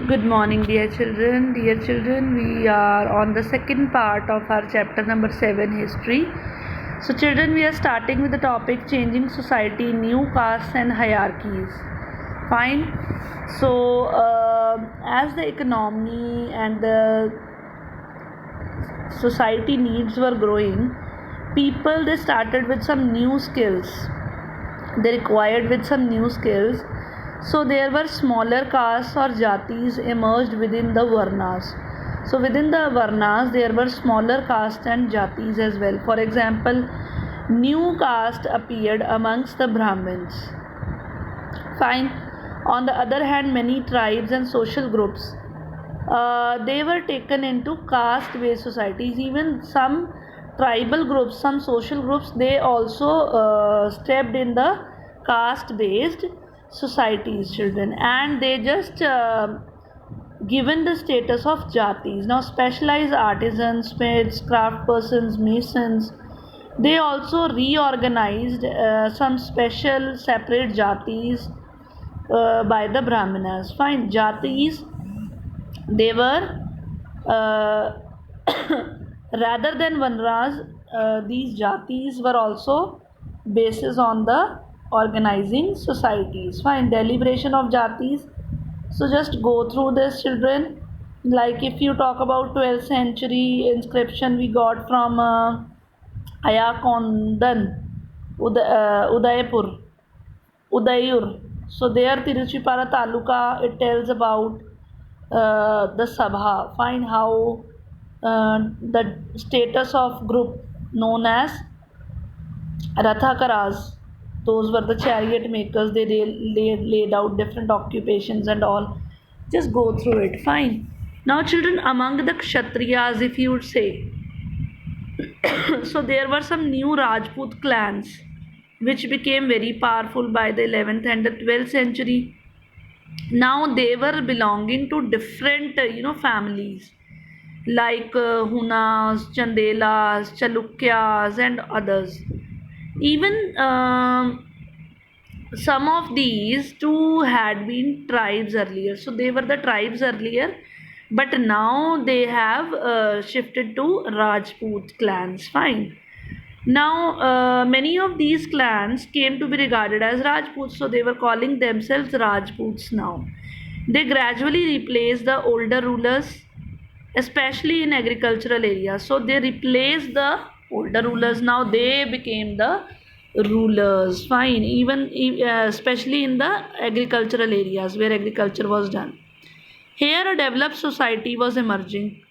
Good morning, dear children. Dear children, we are on the second part of our chapter number 7, history. So, children, we are starting with the topic changing society, new castes and hierarchies. Fine. So, as the economy and the society needs were growing, people they started with some new skills. They required with some new skills. So there were smaller castes or jatis emerged within the varnas. So within the varnas there were smaller castes and jatis as well. For example, new caste appeared amongst the Brahmins. Fine. On the other hand, many tribes and social groups they were taken into caste-based societies. Even some tribal groups, some social groups, they also stepped in the caste-based societies, children, and they just given the status of jatis. Now, specialized artisans, smiths, craft persons, masons, they also reorganized some special separate jatis by the Brahmanas. Fine, jatis they were uh, rather than Vanras, these jatis were also basis on the organizing societies. Fine, deliberation of jatis. So just go through this, children. Like if you talk about 12th century inscription we got from Ayakondan, Udaipur, Udayur. So there Tiruchipara Taluka it tells about the Sabha. Find how the status of group known as Rathakaras. Those were the chariot makers. They laid out different occupations and all. Just go through it. Fine. Now, children, among the Kshatriyas, if you would say, so there were some new Rajput clans which became very powerful by the 11th and the 12th century. Now they were belonging to different families like Hunas, Chandelas, Chalukyas, and others. Even some of these too had been tribes earlier, so they were the tribes earlier, but now they have shifted to Rajput clans. Fine. Now, many of these clans came to be regarded as Rajputs, so they were calling themselves Rajputs now. They gradually replaced the older rulers, especially in agricultural areas. So they replaced the older rulers. Now they became the rulers. Fine, even especially in the agricultural areas where agriculture was done. Here, a developed society was emerging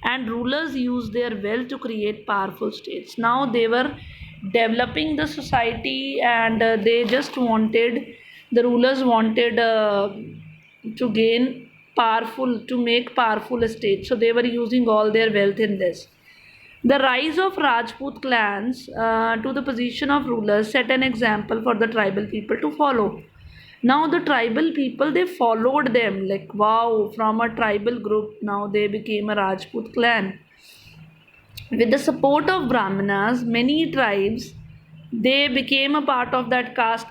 and rulers used their wealth to create powerful states. Now they were developing the society and they just wanted, the rulers wanted to gain powerful, to make powerful states. So they were using all their wealth in this. The rise of Rajput clans to the position of rulers set an example for the tribal people to follow. Now the tribal people they followed them, like wow, from a tribal group now they became a Rajput clan. With the support of Brahmanas, many tribes they became a part of that caste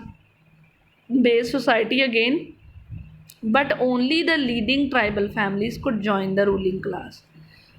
based society again, but only the leading tribal families could join the ruling class.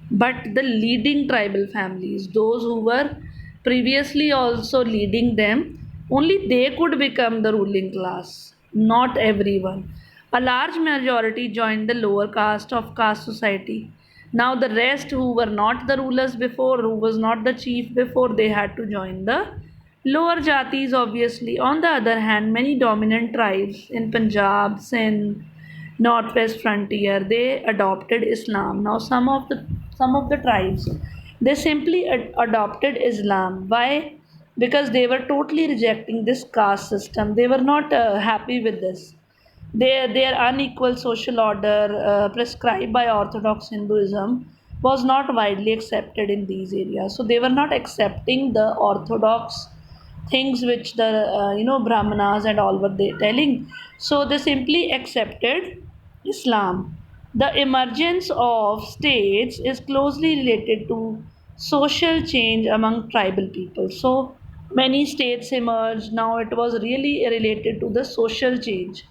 But the leading tribal families, those who were previously also leading them, only they could become the ruling class, not everyone. A large majority joined the lower caste of caste society. Now the rest who were not the rulers before, who was not the chief before, they had to join the lower jatis obviously. On the other hand, many dominant tribes in Punjab, Sindh, northwest frontier, they adopted Islam. Now some of the tribes they simply adopted Islam. Why? Because they were totally rejecting this caste system. They were not happy with this. Their unequal social order prescribed by Orthodox Hinduism was not widely accepted in these areas. So they were not accepting the Orthodox things which the Brahmanas and all were they telling. So they simply accepted Islam. The emergence of states is closely related to social change among tribal people. So many states emerged. Now it was really related to the social change.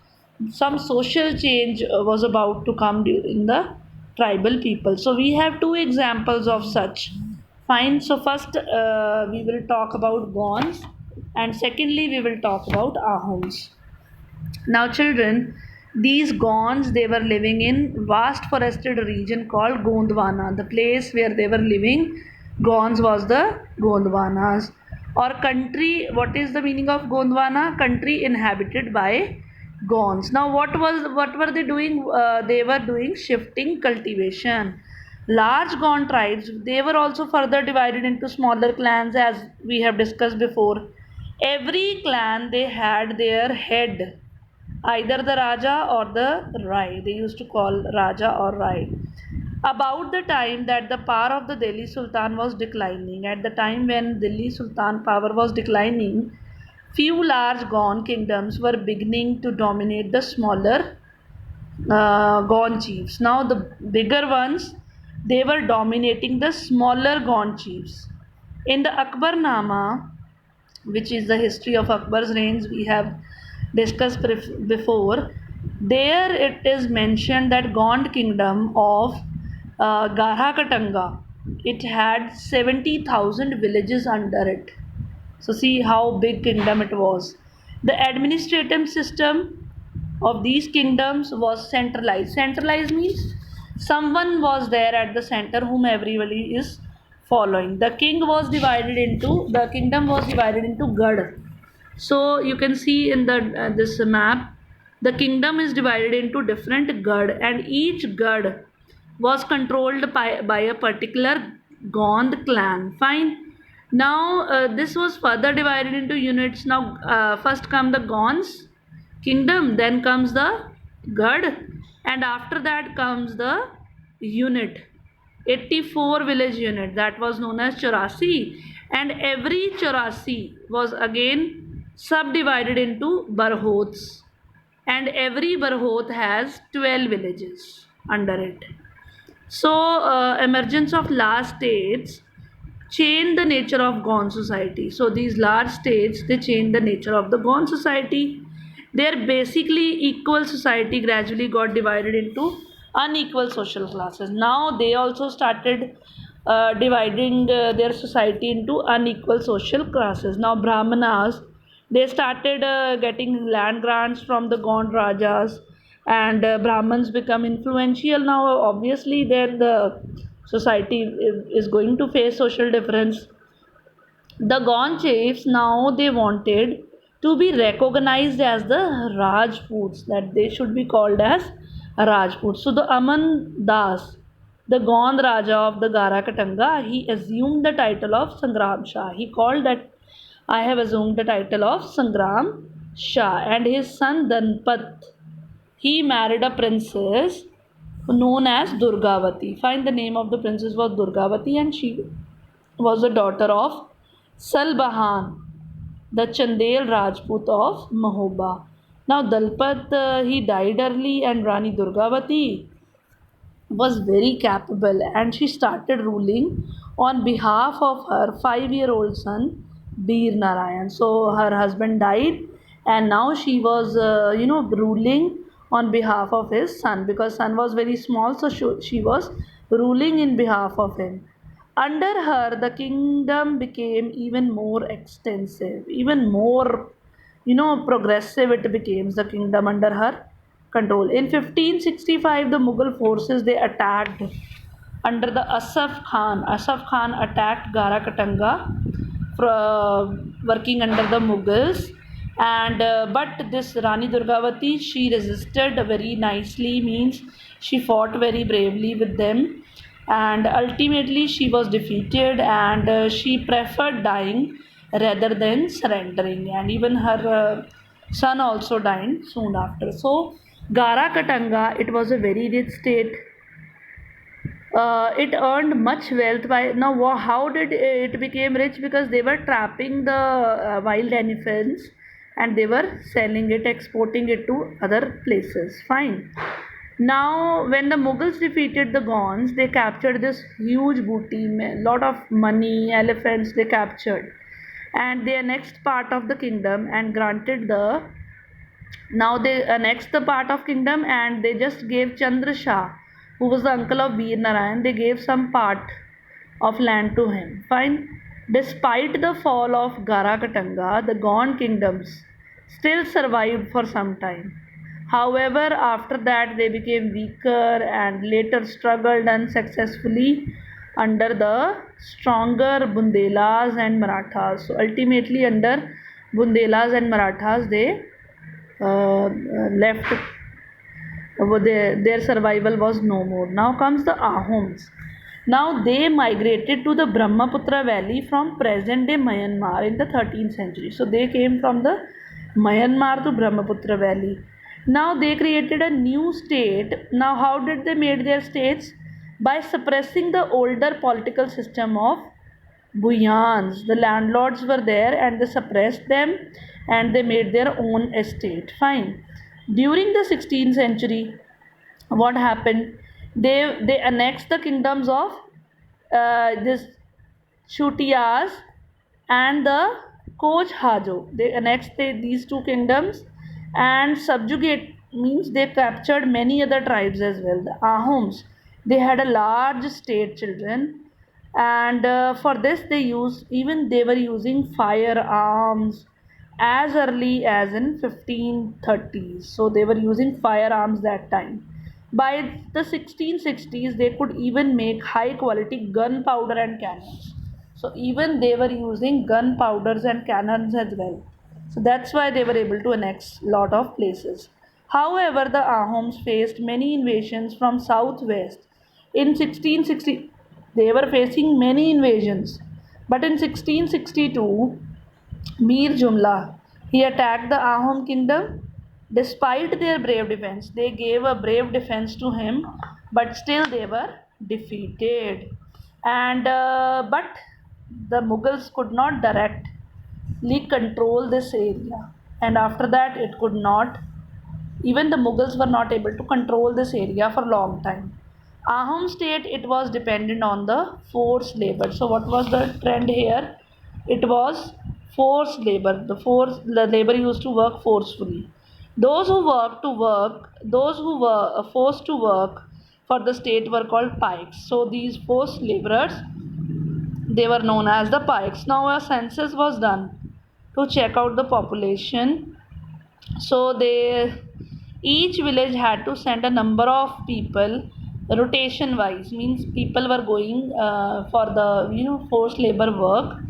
some social change was about to come in the tribal people. So we have two examples of such. Fine. So first we will talk about Gonds, and secondly we will talk about Ahoms. Now, children, these Gonds, they were living in vast forested region called Gondwana. The place where they were living, Gonds was the Gondwanas. Or country, what is the meaning of Gondwana? Country inhabited by Gonds. Now, what were they doing? They were doing shifting cultivation. Large Gond tribes, they were also further divided into smaller clans, as we have discussed before. Every clan, they had their head, either the Raja or the Rai. They used to call Raja or Rai. About the time that the power of the Delhi Sultan was declining, at the time when Delhi Sultan power was declining, few large Gone kingdoms were beginning to dominate the smaller Gone chiefs. Now the bigger ones, they were dominating the smaller Gone chiefs. In the Akbarnama, which is the history of Akbar's reigns, we have discussed before. There it is mentioned that Gond kingdom of Garha Katanga, it had 70,000 villages under it. So see how big kingdom it was. The administrative system of these kingdoms was centralized. Centralized means someone was there at the center whom everybody is following. The kingdom was divided into Gad. So you can see in the this map, the kingdom is divided into different Gad, and each Gad was controlled by a particular Gond clan. Fine. Now this was further divided into units. Now first come the Gonds kingdom, then comes the Gad, and after that comes the unit. 84 village unit, that was known as Chorasi, and every Chorasi was again subdivided into Barhots, and every Barhot has 12 villages under it. So, emergence of large states change the nature of Gone society. So, these large states, they change the nature of the Gone society. Their basically equal society gradually got divided into unequal social classes. Now they also started dividing their society into unequal social classes. Now Brahmanas, they started getting land grants from the Gond Rajas, and Brahmins become influential. Now obviously then the society is going to face social difference. The Gond chiefs, now they wanted to be recognized as the Rajputs, that they should be called as Rajputs. So the Aman Das, the Gond Raja of the Gara Katanga, he assumed the title of Sangram Shah. He called that, I have assumed the title of Sangram Shah, and his son Danpat, he married a princess known as Durgavati. Find the name of the princess was Durgavati, and she was the daughter of Salbahan, the Chandel Rajput of Mahoba. Now Dalpat, he died early, and Rani Durgavati was very capable, and she started ruling on behalf of her 5-year-old son Bir Narayan. So her husband died, and now she was ruling on behalf of his son, because son was very small, so she was ruling in behalf of him. Under her, the kingdom became even more extensive, even more, progressive. It became the kingdom under her control. In 1565, the Mughal forces, they attacked under the Asaf Khan. Asaf Khan attacked Gara Katanga, working under the Mughals. And but this Rani Durgavati, she resisted very nicely, means she fought very bravely with them, and ultimately she was defeated, and she preferred dying rather than surrendering, and even her son also died soon after. So Gara Katanga, it was a very rich state. It earned much wealth by now. How did it became rich? Because they were trapping the wild elephants, and they were selling it, exporting it to other places. Fine. Now, when the Mughals defeated the Gonds, they captured this huge booty, lot of money, elephants they captured, and they annexed part of the kingdom and granted the Now they annexed the part of kingdom and they just gave Chandra Shah, who was the uncle of Veer Narayan, they gave some part of land to him. Fine. Despite the fall of Gara Katanga, the gone kingdoms still survived for some time. However, after that they became weaker and later struggled unsuccessfully under the stronger Bundelas and Marathas. So ultimately, under Bundelas and Marathas, they left. Their survival was no more. Now comes the Ahoms. Now they migrated to the Brahmaputra valley from present day Myanmar in the 13th century. So they came from the Myanmar to Brahmaputra valley. Now they created a new state. Now how did they made their states? By suppressing the older political system of Buyans. The landlords were there and they suppressed them and they made their own estate. Fine. During the 16th century, what happened? They annexed the kingdoms of this Shutias and the Koch Hajo. They annexed these two kingdoms and subjugate means they captured many other tribes as well. The Ahoms, they had a large state, children, and for this they were using firearms as early as in 1530s. So they were using firearms that time. By the 1660s, they could even make high quality gunpowder and cannons. So even they were using gunpowders and cannons as well. So that's why they were able to annex lot of places. However, the Ahoms faced many invasions from southwest. In 1660, they were facing many invasions. But in 1662, Mir Jumla, he attacked the Ahom kingdom. Despite their brave defense, they gave a brave defense to him, but still they were defeated. And but the Mughals could not directly control this area, and after that, it could not. Even the Mughals were not able to control this area for a long time. Ahom state it was dependent on the forced labor. So what was the trend here? It was forced labor. The labor used to work forcefully. Those who were forced to work for the state were called pikes. So these forced laborers they were known as the pikes. Now a census was done to check out the population. So they each village had to send a number of people rotation wise, means people were going for the forced labor work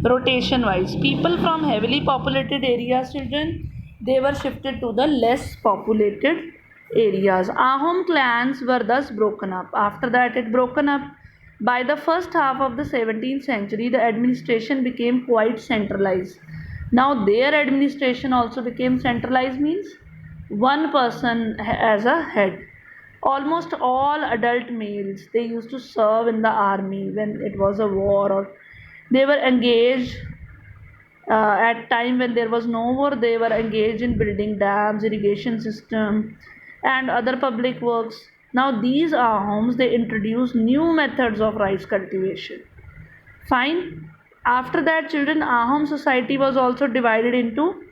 rotation wise. People from heavily populated areas, children, they were shifted to the less populated areas. Ahom clans were thus broken up. After that it broken up. By the first half of the 17th century, the administration became quite centralized. Now their administration also became centralized, means one person as a head. Almost all adult males they used to serve in the army when it was a war, or they were engaged at time when there was no war. They were engaged in building dams, irrigation system, and other public works. Now these are homes they introduced new methods of rice cultivation. Fine. After that, children, Ahom society was also divided into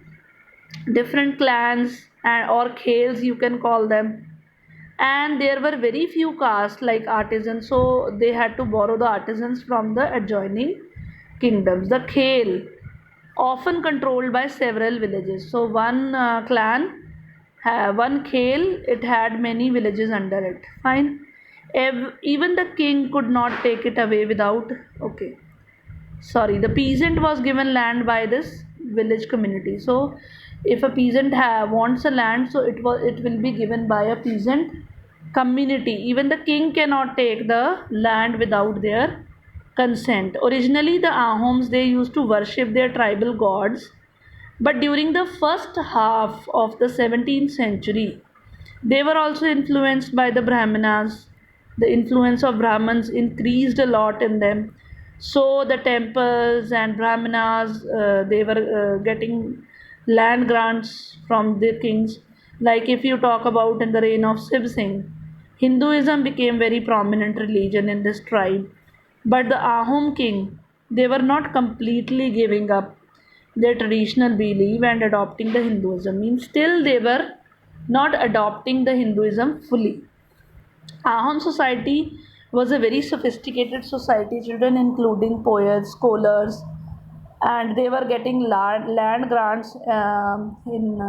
different clans and or khels you can call them, and there were very few castes like artisans, so they had to borrow the artisans from the adjoining kingdoms. The khel often controlled by several villages. So one clan, one khel, it had many villages under it. Fine. Even the king could not take it away without, okay, sorry, the peasant was given land by this village community. So if a peasant wants a land, so it will be given by a peasant community. Even the king cannot take the land without their consent. Originally the Ahoms they used to worship their tribal gods, but during the first half of the 17th century they were also influenced by the Brahmanas. The influence of Brahmins increased a lot in them. So the temples and Brahmanas, they were getting land grants from the kings. Like if you talk about in the reign of Sib Singh, Hinduism became very prominent religion in this tribe. But the Ahom king, they were not completely giving up. their traditional belief and adopting the Hinduism. Means still they were not adopting the Hinduism fully. Ahom society was a very sophisticated society, children, including poets, scholars, and they were getting land grants in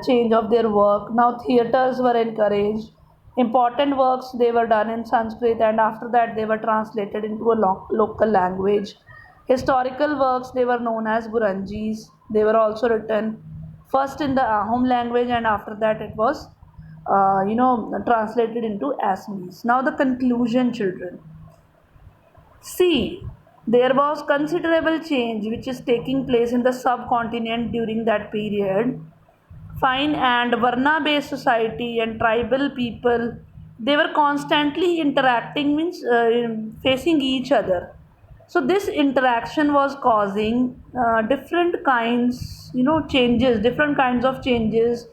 change of their work. Now theaters were encouraged. Important works they were done in Sanskrit, and after that they were translated into a local language. Historical works they were known as Buranjis. They were also written first in the Ahom language, and after that it was translated into Assamese. Now the conclusion, children. See, there was considerable change which is taking place in the subcontinent during that period. Fine, and Varna based society and tribal people, they were constantly interacting, means facing each other. So this interaction was causing different kinds, changes, different kinds of changes,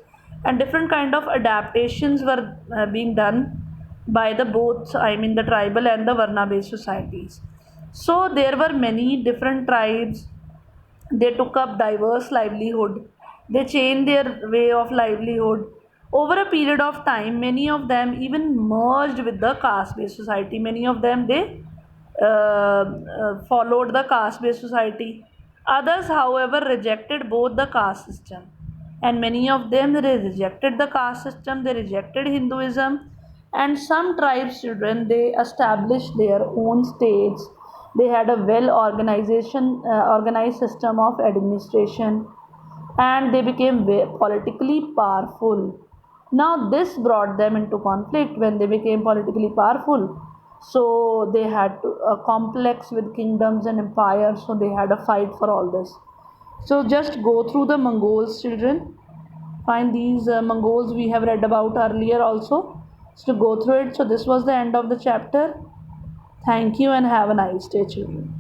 and different kind of adaptations were being done by the both, I mean the tribal and the Varna based societies. So there were many different tribes. They took up diverse livelihood. They changed their way of livelihood. Over a period of time, many of them even merged with the caste-based society. Many of them they followed the caste-based society. Others, however, rejected both the caste system, and many of them they rejected the caste system. They rejected Hinduism, and some tribes children they established their own states. They had a well organized system of administration, and they became politically powerful. Now this brought them into conflict when they became politically powerful. So they had a complex with kingdoms and empires, so they had a fight for all this. So just go through the Mongols, children. Find these Mongols we have read about earlier also. So go through it. So this was the end of the chapter. Thank you and have a nice day, children.